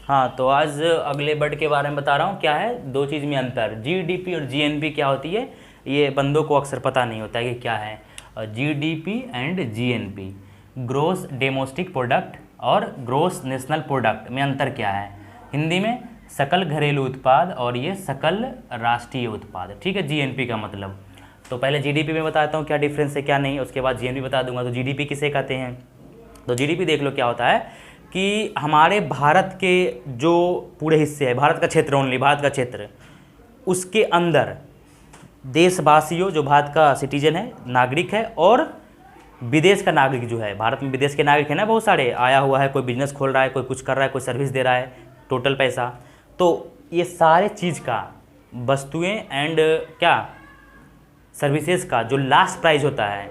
हाँ, तो आज अगले वर्ड के बारे में बता रहा हूँ। क्या है दो चीज़ में अंतर, जीडीपी और जीएनपी क्या होती है, ये बंदों को अक्सर पता नहीं होता है कि क्या है। GDP and GNP, gross domestic product और ग्रोस नेशनल प्रोडक्ट में अंतर क्या है। हिंदी में सकल घरेलू उत्पाद और ये सकल राष्ट्रीय उत्पाद, ठीक है, जीएनपी का मतलब। तो पहले जीडीपी में बताता हूँ क्या डिफरेंस है क्या नहीं, उसके बाद जीएनपी बता दूंगा। तो जीडीपी किसे कहते हैं, तो जीडीपी देख लो क्या होता है कि हमारे भारत के जो पूरे हिस्से है, भारत का क्षेत्र, ओनली भारत का क्षेत्र, उसके अंदर देशवासियों जो भारत का सिटीजन है, नागरिक है, और विदेश का नागरिक जो है, भारत में विदेश के नागरिक है ना बहुत सारे, आया हुआ है, कोई बिजनेस खोल रहा है, कोई कुछ कर रहा है, कोई सर्विस दे रहा है, टोटल पैसा, तो ये सारे चीज़ का वस्तुएं एंड क्या सर्विसेज का जो लास्ट प्राइस होता है,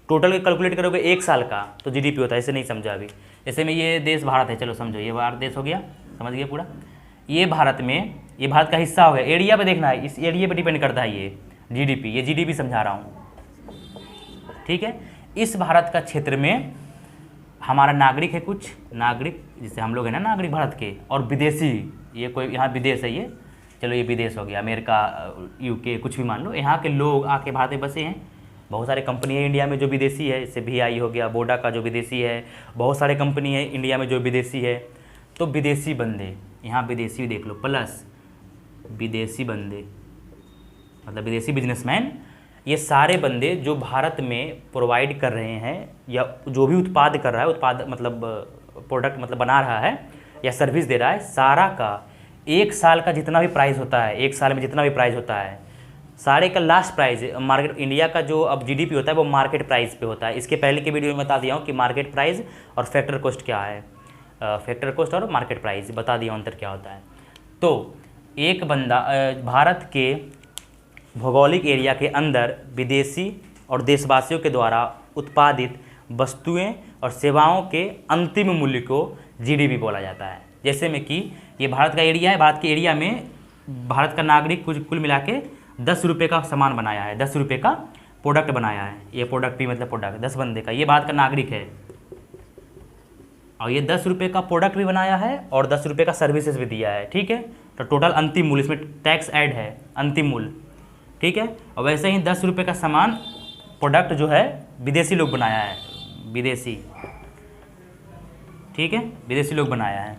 टोटल कैलकुलेट करोगे एक साल का, तो जीडीपी होता है। इसे नहीं समझा अभी। जैसे में ये देश भारत है, चलो समझो ये भारत देश हो गया, समझ गया पूरा। ये भारत में, ये भारत का हिस्सा हो गया, एरिया पे देखना है, इस एरिया पे डिपेंड करता है ये जीडीपी, ये जीडीपी समझा रहा हूँ, ठीक है। इस भारत का क्षेत्र में हमारा नागरिक है, कुछ नागरिक जैसे हम लोग हैं ना नागरिक भारत के, और विदेशी, ये कोई यहाँ विदेश है, ये चलो ये विदेश हो गया, अमेरिका, यूके, कुछ भी मान लो, यहाँ के लोग आके भारत में बसे हैं। बहुत सारे कंपनी है इंडिया में जो विदेशी है, जैसे VI हो गया, वोडा का जो विदेशी है, बहुत सारे कंपनी है इंडिया में जो विदेशी है। तो विदेशी बंदे, यहाँ विदेशी देख लो, प्लस विदेशी बंदे मतलब विदेशी बिजनेसमैन, ये सारे बंदे जो भारत में प्रोवाइड कर रहे हैं या जो भी उत्पाद कर रहा है, उत्पाद मतलब प्रोडक्ट मतलब बना रहा है या सर्विस दे रहा है, सारा का एक साल का जितना भी प्राइस होता है, एक साल में जितना भी प्राइस होता है, सारे का लास्ट प्राइस मार्केट, इंडिया का जो अब जीडीपी होता है वो मार्केट प्राइस पे होता है। इसके पहले के वीडियो में बता दिया हूँ कि मार्केट प्राइस और फैक्टर कॉस्ट क्या है, फैक्टर कॉस्ट और मार्केट प्राइस बता दिया अंतर क्या होता है। तो एक बंदा भारत के भौगोलिक एरिया के अंदर विदेशी और देशवासियों के द्वारा उत्पादित वस्तुएं और सेवाओं के अंतिम मूल्य को जीडीपी बोला जाता है। जैसे में कि ये भारत का एरिया है, भारत के एरिया में भारत का नागरिक कुल मिला के 10 रुपये का सामान बनाया है, 10 रुपये का प्रोडक्ट बनाया है, ये प्रोडक्ट भी मतलब प्रोडक्ट 10 बंदे का, ये भारत का नागरिक है, और ये 10 रुपये का प्रोडक्ट भी बनाया है और 10 रुपये का सर्विसेज भी दिया है, ठीक है। तो टोटल अंतिम मूल्य, इसमें टैक्स ऐड है, अंतिम मूल्य, ठीक है। और वैसे ही 10 रुपये का सामान प्रोडक्ट जो है विदेशी लोग बनाया है, विदेशी, ठीक है, विदेशी लोग बनाया है,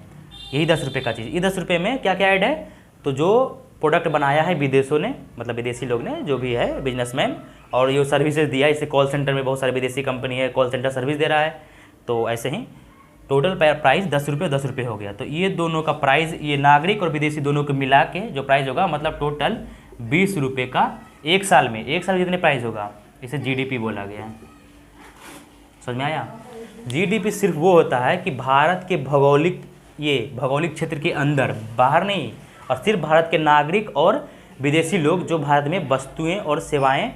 यही 10 रुपये का चीज़। ये 10 रुपये में क्या क्या ऐड है, तो जो प्रोडक्ट बनाया है विदेशों ने, मतलब विदेशी लोग ने, जो भी है बिजनेसमैन, और ये सर्विसेज दिया है, इसे कॉल सेंटर में बहुत सारे विदेशी कंपनी है, कॉल सेंटर सर्विस दे रहा है, तो ऐसे ही टोटल प्राइस 10 रुपये 10 रुपये हो गया। तो ये दोनों का प्राइस, ये नागरिक और विदेशी दोनों को मिला के जो प्राइस होगा, मतलब टोटल 20 रुपये का एक साल में, एक साल जितने प्राइस होगा, इसे जीडीपी बोला गया है। समझ में आया। जीडीपी सिर्फ वो होता है कि भारत के भौगोलिक क्षेत्र के अंदर, बाहर नहीं, और सिर्फ भारत के नागरिक और विदेशी लोग जो भारत में वस्तुएं और सेवाएं,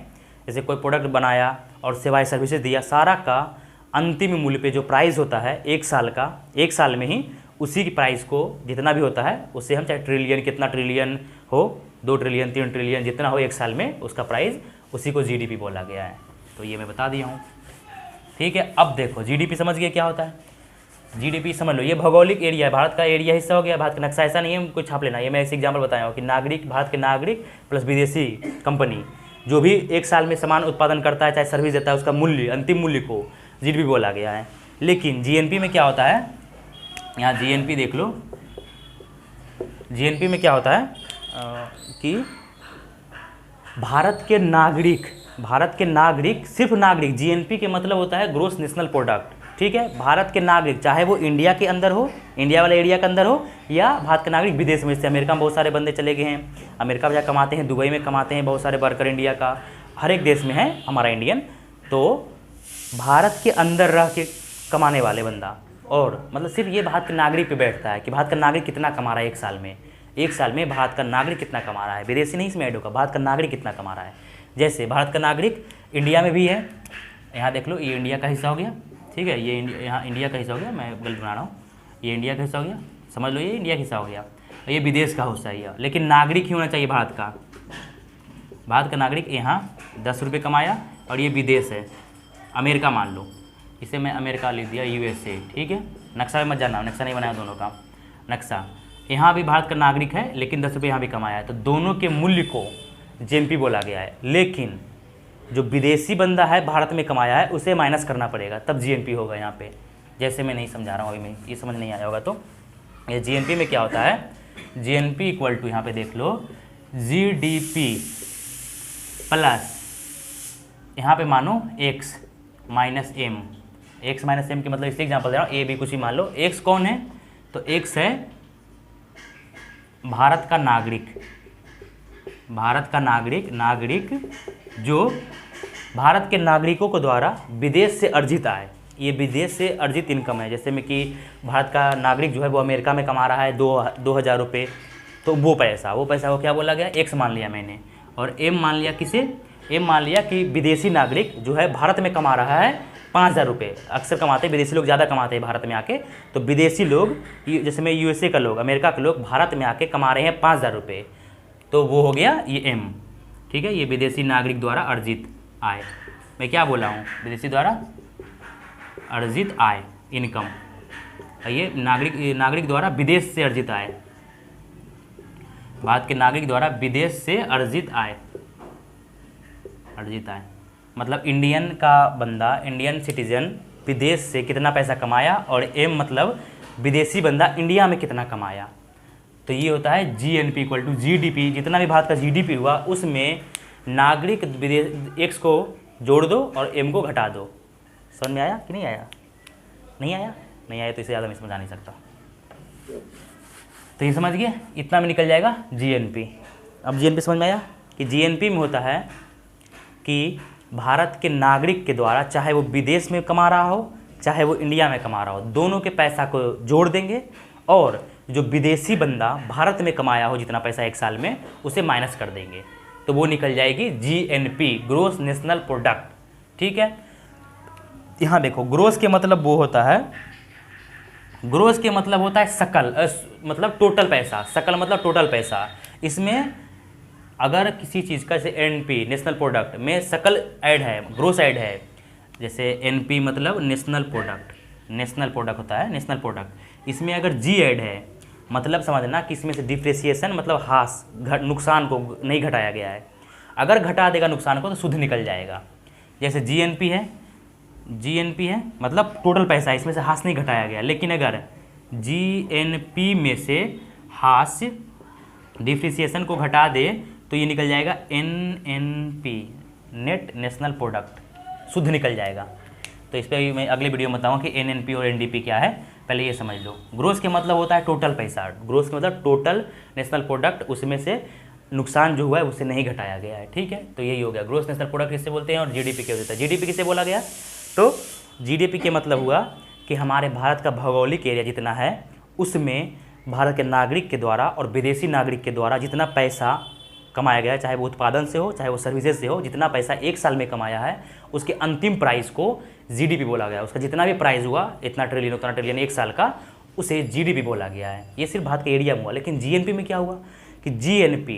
जैसे कोई प्रोडक्ट बनाया और सेवाएं सर्विसेज दिया, सारा का अंतिम मूल्य पे जो प्राइस होता है एक साल का, एक साल में ही उसी की प्राइस को जितना भी होता है उससे हम, चाहे ट्रिलियन, कितना ट्रिलियन हो, 2 ट्रिलियन 3 ट्रिलियन जितना हो एक साल में, उसका प्राइस, उसी को जीडीपी बोला गया है। तो ये मैं बता दिया हूँ, ठीक है। अब देखो जीडीपी समझ गए क्या होता है। जीडीपी समझ लो, ये भौगोलिक एरिया है, भारत का एरिया हिस्सा हो गया, भारत का नक्शा ऐसा नहीं है कुछ छाप लेना। ये मैं ऐसे एग्जाम्पल बताया हूँ कि नागरिक, भारत के नागरिक प्लस विदेशी कंपनी जो भी एक साल में सामान उत्पादन करता है, चाहे सर्विस देता है, उसका मूल्य, अंतिम मूल्य को जीडीपी बोला गया है। लेकिन जीएनपी में क्या होता है, यहाँ जीएनपी देख लो, जीएनपी में क्या होता है कि भारत के नागरिक, सिर्फ नागरिक, जीएनपी के मतलब होता है ग्रोस नेशनल प्रोडक्ट, ठीक है। भारत के नागरिक, चाहे वो इंडिया के अंदर हो, इंडिया वाले एरिया के अंदर हो, या भारत के नागरिक विदेश में, जैसे अमेरिका में बहुत सारे बंदे चले गए हैं, अमेरिका में जा कमाते हैं, दुबई में कमाते हैं, बहुत सारे वर्कर इंडिया का, हर एक देश में है हमारा इंडियन। तो भारत के अंदर रह के कमाने वाले बंदा, और मतलब सिर्फ ये भारत के नागरिक पे बैठता है कि भारत का नागरिक कितना कमा रहा है एक साल में, एक साल में भारत का नागरिक कितना कमा रहा है, विदेशी नहीं इसमें ऐड होगा, भारत का नागरिक कितना कमा रहा है। जैसे भारत का नागरिक इंडिया में भी है, यहाँ देख लो, ये इंडिया का हिस्सा हो गया, ठीक है, ये यहाँ इंडिया का हिस्सा हो गया, मैं गलत बना रहा हूँ, ये इंडिया का हिस्सा हो गया, समझ लो ये इंडिया का हिस्सा हो गया, ये विदेश का हिस्सा है, लेकिन नागरिक ही होना चाहिए भारत का। भारत का नागरिक यहाँ 10 रुपये कमाया और ये विदेश है, अमेरिका मान लो, इसे मैं अमेरिका लिख दिया, USA, ठीक है, नक्शा में मत जाना, नक्शा नहीं बनाया दोनों का। नक्शा, यहाँ भी भारत का नागरिक है लेकिन 10 रुपये यहाँ भी कमाया है, तो दोनों के मूल्य को जीएनपी बोला गया है। लेकिन जो विदेशी बंदा है भारत में कमाया है उसे माइनस करना पड़ेगा, तब जीएनपी होगा यहाँ पे। जैसे मैं नहीं समझा रहा हूँ अभी, मैं ये समझ नहीं आया होगा तो ये जीएनपी में क्या होता है, जीएनपी इक्वल टू यहाँ पे देख लो जीडीपी प्लस यहाँ पे मानो X minus M. X minus M के मतलब इससे एग्जाम्पल दे रहा हूँ, ए बी कुछ ही मान लो। एक्स कौन है, तो एक्स है भारत का नागरिक, भारत का नागरिक जो भारत के नागरिकों के द्वारा विदेश से अर्जित आय, ये विदेश से अर्जित इनकम है। जैसे में कि भारत का नागरिक जो है वो अमेरिका में कमा रहा है 2,000 रुपये, तो वो पैसा को क्या बोला गया, एक्स मान लिया मैंने। और एम मान लिया किसे, एम मान लिया कि विदेशी नागरिक जो है भारत में कमा रहा है 5,000 रुपये। अक्सर कमाते हैं विदेशी लोग, ज़्यादा कमाते हैं भारत में आके, तो विदेशी लोग जैसे में यूएसए का लोग, अमेरिका के लोग भारत में आके कमा रहे हैं 5,000 रुपये, तो वो हो गया ये एम। ठीक है, ये विदेशी नागरिक द्वारा अर्जित आय। मैं क्या बोला हूँ, विदेशी द्वारा अर्जित आय इनकम, ये नागरिक द्वारा विदेश से अर्जित आय, भारत के नागरिक द्वारा विदेश से अर्जित आय मतलब इंडियन का बंदा, इंडियन सिटीजन विदेश से कितना पैसा कमाया, और एम मतलब विदेशी बंदा इंडिया में कितना कमाया। तो ये होता है जीएनपी इक्वल टू जीडीपी। जितना भी भारत का जीडीपी हुआ उसमें नागरिक विदेश एक्स को जोड़ दो और एम को घटा दो। समझ में आया कि नहीं आया? नहीं आया तो इसे ज़्यादा मैं समझा नहीं सकता। तो ये समझ गए, इतना में निकल जाएगा जीएनपी। अब जीएनपी समझ में आया कि जीएनपी में होता है कि भारत के नागरिक के द्वारा, चाहे वो विदेश में कमा रहा हो चाहे वो इंडिया में कमा रहा हो, दोनों के पैसा को जोड़ देंगे और जो विदेशी बंदा भारत में कमाया हो जितना पैसा एक साल में, उसे माइनस कर देंगे, तो वो निकल जाएगी जीएनपी, ग्रोस नेशनल प्रोडक्ट। ठीक है, यहाँ देखो ग्रोस के मतलब वो होता है, ग्रोस के मतलब होता है सकल, मतलब टोटल पैसा, सकल मतलब टोटल पैसा। इसमें अगर किसी चीज़ का जैसे एनपी नेशनल प्रोडक्ट में सकल ऐड है, ग्रोस ऐड है, जैसे एनपी मतलब नेशनल प्रोडक्ट होता है, नेशनल प्रोडक्ट। इसमें अगर जी ऐड है मतलब समझना कि इसमें से डिप्रिसिएशन मतलब हास नुकसान को नहीं घटाया गया है। अगर घटा देगा नुकसान को तो शुद्ध निकल जाएगा। जैसे जीएनपी है मतलब टोटल पैसा, इसमें से हास नहीं घटाया गया। लेकिन अगर जीएनपी में से हास डिप्रिसिएशन को घटा दे तो ये निकल जाएगा एनएनपी, नेट नेशनल प्रोडक्ट, शुद्ध निकल जाएगा। तो इस पर मैं अगले वीडियो में बताऊँगा कि एनएनपी और एनडीपी क्या है, पहले ये समझ लो। ग्रोस के मतलब होता है टोटल पैसा, ग्रोस के मतलब टोटल नेशनल प्रोडक्ट, उसमें से नुकसान जो हुआ है उसे नहीं घटाया गया है। ठीक है, तो यही हो गया ग्रोस नेशनल प्रोडक्ट किससे बोलते हैं और जीडीपी क्या होता है। जीडीपी किससे बोला गया, तो जीडीपी के मतलब हुआ कि हमारे भारत का भौगोलिक एरिया जितना है उसमें भारत के नागरिक के द्वारा और विदेशी नागरिक के द्वारा जितना पैसा कमाया गया है, चाहे वो उत्पादन से हो चाहे वो सर्विसेज से हो, जितना पैसा एक साल में कमाया है उसके अंतिम प्राइस को जीडीपी बोला गया। उसका जितना भी प्राइस हुआ, इतना ट्रिलियन उतना ट्रिलियन एक साल का, उसे जीडीपी बोला गया है। ये सिर्फ भारत के एरिया में हुआ। लेकिन जीएनपी में क्या हुआ कि जीएनपी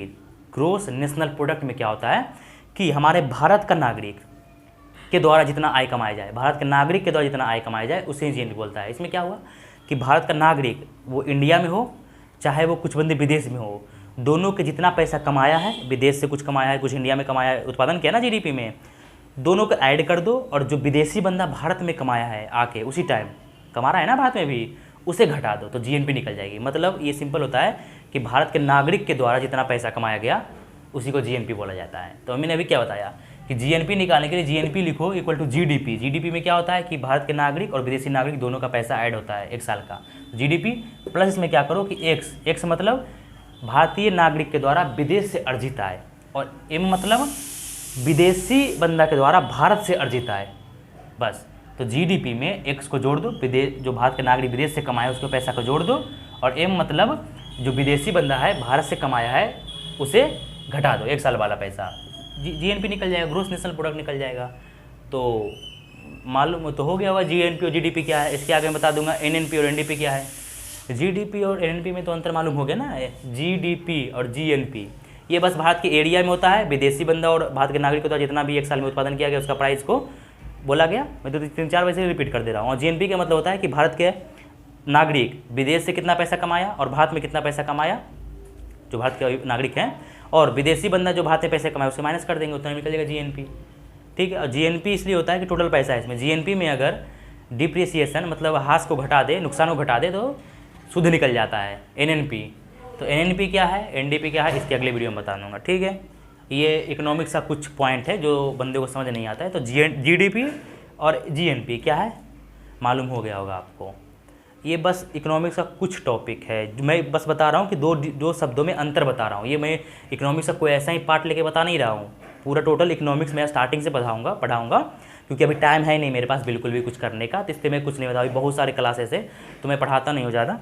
ग्रोस नेशनल प्रोडक्ट में क्या होता है कि हमारे भारत का नागरिक के द्वारा जितना आय कमाया जाए, भारत के नागरिक के द्वारा जितना आय कमाया जाए उसे जीएनपी बोलता है। इसमें क्या हुआ कि भारत का नागरिक वो इंडिया में हो चाहे वो कुछ बंदे विदेश में हो, दोनों के जितना पैसा कमाया है, विदेश से कुछ कमाया है कुछ इंडिया में कमाया है, उत्पादन किया ना जीडीपी में, दोनों को ऐड कर दो और जो विदेशी बंदा भारत में कमाया है आके उसी टाइम कमा रहा है ना भारत में भी, उसे घटा दो तो जीएनपी निकल जाएगी। मतलब ये सिंपल होता है कि भारत के नागरिक के द्वारा जितना पैसा कमाया गया उसी को जीएनपी बोला जाता है। तो मैंने अभी क्या बताया कि जीएनपी निकालने के लिए जीएनपी लिखो इक्वल टू जीडीपी। जीडीपी में क्या होता है कि भारत के नागरिक और विदेशी नागरिक दोनों का पैसा ऐड होता है एक साल का, जीडीपी प्लस इसमें क्या करो कि एक्स मतलब भारतीय नागरिक के द्वारा विदेश से अर्जित आय, और एम मतलब विदेशी बंदा के द्वारा भारत से अर्जित आय। बस, तो जीडीपी में एक्स को जोड़ दो, विदेश जो भारत के नागरिक विदेश से कमाया उसके पैसा को जोड़ दो, और एम मतलब जो विदेशी बंदा है भारत से कमाया है उसे घटा दो एक साल वाला पैसा, जीएनपी निकल जाएगा, ग्रोस नेशनल प्रोडक्ट निकल जाएगा। तो मालूम तो हो गया होगा जीएनपी और जीडीपी क्या है। इसके आगे मैं बता दूंगा एनएनपी और एनडीपी क्या है। जीडीपी और एनएनपी में तो अंतर मालूम हो गया ना, जीडीपी और जीएनपी ये बस भारत के एरिया में होता है, विदेशी बंदा और भारत के नागरिक द्वारा जितना भी एक साल में उत्पादन किया गया उसका प्राइस को बोला गया। मैं तो 3-4 वैसे रिपीट कर दे रहा हूँ। और जीएनपी का मतलब होता है कि भारत के नागरिक विदेश से कितना पैसा कमाया और भारत में कितना पैसा कमाया, जो भारत के नागरिक हैं, और विदेशी बंदा जो भारत में पैसे कमाए उससे माइनस कर देंगे, उतना निकलेगा जीएनपी। ठीक है, और जीएनपी इसलिए होता है कि टोटल पैसा है इसमें। जीएनपी में अगर डिप्रिसिएशन मतलब हास को घटा दे, नुकसान को घटा दे तो शुद्ध निकल जाता है एनएनपी। तो एनएनपी क्या है, एनडीपी क्या है, इसके अगले वीडियो में बता दूंगा। ठीक है, ये इकोनॉमिक्स का कुछ पॉइंट है जो बंदे को समझ नहीं आता है। तो जीडीपी और जीएनपी क्या है मालूम हो गया होगा आपको। ये बस इकोनॉमिक्स का कुछ टॉपिक है, मैं बस बता रहा हूँ कि दो शब्दों में अंतर बता रहा हूँ। ये मैं इकोनॉमिक्स का कोई ऐसा ही पार्ट लेके बता नहीं रहा हूँ, पूरा टोटल इकोनॉमिक्स मैं स्टार्टिंग से पढ़ाऊँगा क्योंकि अभी टाइम है नहीं मेरे पास बिल्कुल भी कुछ करने का, तो इसलिए मैं कुछ नहीं बता। अभी बहुत सारे क्लासेस है तो मैं पढ़ाता नहीं हो ज़्यादा,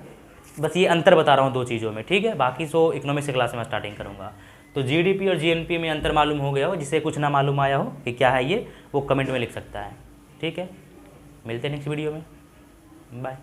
बस ये अंतर बता रहा हूँ दो चीज़ों में। ठीक है, बाकी सो इकोनॉमिक्स की क्लास में स्टार्टिंग करूँगा। तो जीडीपी और जीएनपी में अंतर मालूम हो गया हो, जिसे कुछ ना मालूम आया हो कि क्या है ये, वो कमेंट में लिख सकता है। ठीक है, मिलते हैं नेक्स्ट वीडियो में, बाय।